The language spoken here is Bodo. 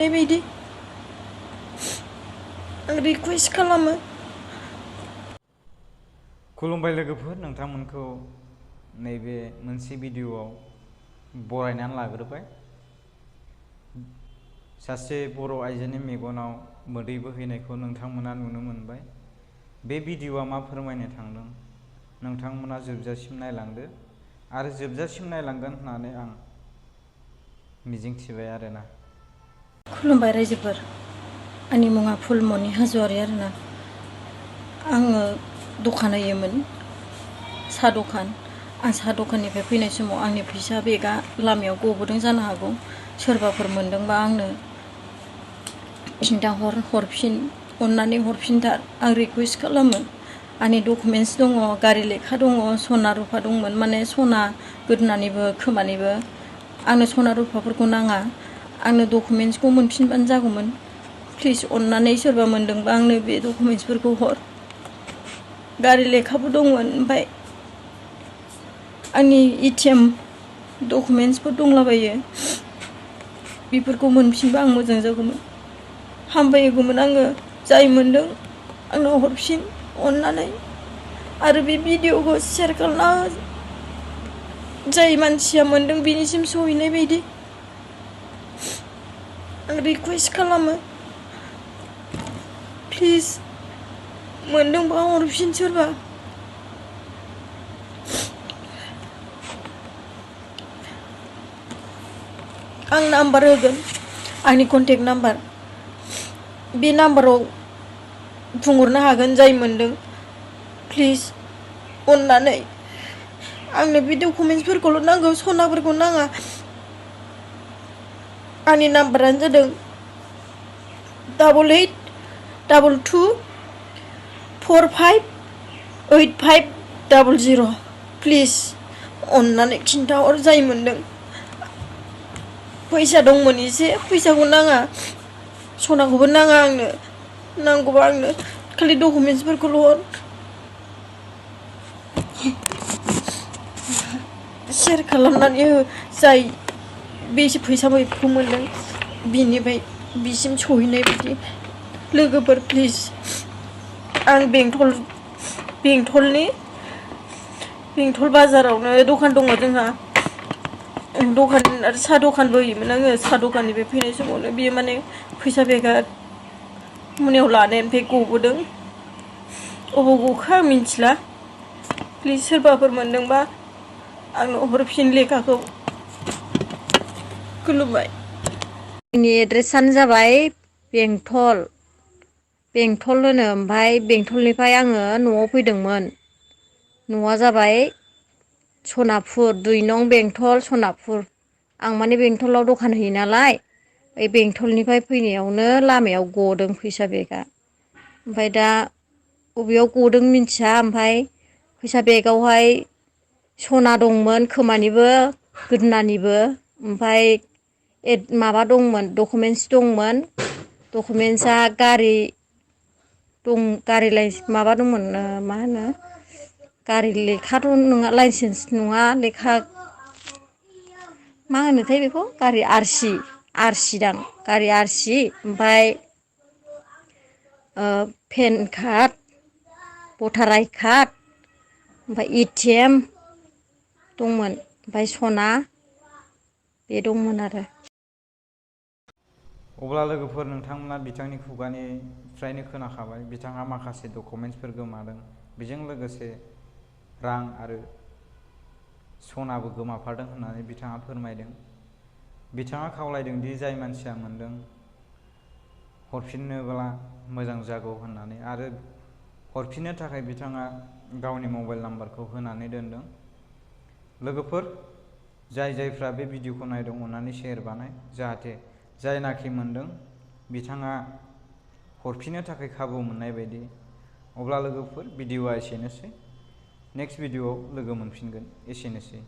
बेबायदि आं रिकुवेस्ट खालामो। खुलुमबाय लोगोफोर, नोंथांमोनखौ नैबे मोनसे भिडिअआव बरायनानै लाग्रोबाय। सासे बर' आइजोनि मेगनाव मोदै बोहैनायखौ नोंथांमोना नुनो मोनबाय। बे भिडिअआ मा फोरमायनो थांदों नोंथांमोना जोबजासिम नायलांदो आरो जोबजासिम नायलांगोन होननानै आं मिजिंथिबाय आरोना। खुलुमबाय रायजोफोर, आंनि मुङा फुलमनि हाज'वारि आरोना। आङो दखान होयोमोन, साहा दखान। आं साहा दखाननिफ्राय फैनाय समाव आंनि फैसा बेगआ लामायाव गबोदों जानो हागौ। सोरबाफोर मोनदोंबा आंनो हरफिन, अननानै हरफिनथार, आं रिकुवेस्ट खालामो। आंनि डकुमेन्टस दङ, गारि लेखा दङ, सना रुफा दंमोन, माने सना गोदोनानिबो खोमानिबो। आंनो सना रुफाफोरखौ नाङा, आंनो डकुमेन्टसखौ मोनफिनबानो जागौमोन। प्लिज अननानै सोरबा मोनदोंबा आंनो बे डकुमेन्टसफोरखौ हर। गारि लेखाबो दंमोन, ओमफ्राय आंनि एटिएम डकुमेन्टसफोर दंलाबायो, बेफोरखौ मोनफिनबा आं मोजां जागौमोन, हामबायगौमोन आङो। जाय मोनदों आंनो हरफिन अननानै, आरो बे भिडिअखौ शेयार खालामना हो, जाय मानसिया मोनदों बिनिसिम सहैनाय बायदि आं रिकुवेस्ट खालामो। प्लिज मोनदोंबा हरफिन सोरबा। आं नाम्बार होगोन, आंनि कन्टेक्ट नाम्बार। बे नाम्बाराव बुंहरनो हागोन जाय मोनदों। प्लिज अननानै आंनो बे डकुमेन्टसफोरखौल' नांगौ, सनाफोरखौ नाङा। आंनि नाम्बारानो जादों 8882458500। प्लिज अननानै खिन्थाहर जाय मोनदों। फैसा दंमोन एसे, फैसाखौ नाङा, सनाखौबो नाङा आंनो। नांगौबा आंनो खालि डकुमेन्टसफोरखौल' हर। शेयार खालामनानै हो, जाय बे फैसाखौ मोनदों बिनिफ्राय बिसिम सहैनाय बायदि। लोगोफोर प्लिज, आं बेंटल बाजारावनो दखान दङ जोंहा। दखान आरो साहा दखानबो होयोमोन आङो। साहा दखाननिफ्राय फैनाय समावनो बियो माने फैसा बेगा मोनायाव लानायनिफ्राय गबोदों। अबाव गखो आं मिन्थिला। प्लिज सोरबाफोर मोनदोंबा आंनो हरफिन लेखाखौ। खुलुमबाय। आंनि एड्रेसानो जाबाय बेंटल होनो। ओमफ्राय बेंटलनिफ्राय आङो न'आव फैदोंमोन। न'आ जाबाय सनापुर, 2 नं बेंटल सनापुर। आं माने बेंटलाव दखान होयो नालाय, ओइ बेंटलनिफ्राय फैनायावनो लामायाव गदों फैसा बेगा। ओमफ्राय दा बबेयाव गदों मिन्थिया। ओमफ्राय फैसा बेगावहाय सना दंमोन, खोमानिबो गोदोनानिबो। ओमफ्राय माबा दंमोन, डकुमेन्टस दंमोन। डकुमेन्टसा गारि माबा दंमोन, मा होनो, गारि लेखाथ' नङा, लाइसेन्स नङा, लेखा मा होनोथाय बेखौ, गारि आरसि दां, गारि आरसि। ओमफ्राय पेन कार्ड, भटार आइ कार्ड, ओमफ्राय एटिएम दंमोन, ओमफ्राय सना बे दंमोन आरो। अब्ला लोगोफोर, नोंथांमोना बिथांनि खुगानिफ्रायनो खोनाखाबाय बिथाङा माखासे डकुमेन्टसफोर गोमादों। बेजों लोगोसे रां आरो सनाबो गोमाफादों होननानै बिथाङा फोरमायदों। बिथाङा खावलायदों दि जाय मानसिया मोनदों हरफिननोब्ला मोजां जागौ होननानै, आरो हरफिननो थाखाय बिथाङा गावनि मबाइल नाम्बारखौ होनानै दोनदों। लोगोफोर, जायफ्रा बे भिडिअखौ नायदों अननानै शेयार बानाय, जाहाथे जायनाखि मोनदों बिथाङा हरफिननो थाखाय खाबु मोननाय बायदि। अब्ला लोगोफोर, भिडिअआ एसेनोसै। नेक्स्ट भिडिअआव लोगो मोनफिनगोन। एसेनोसै।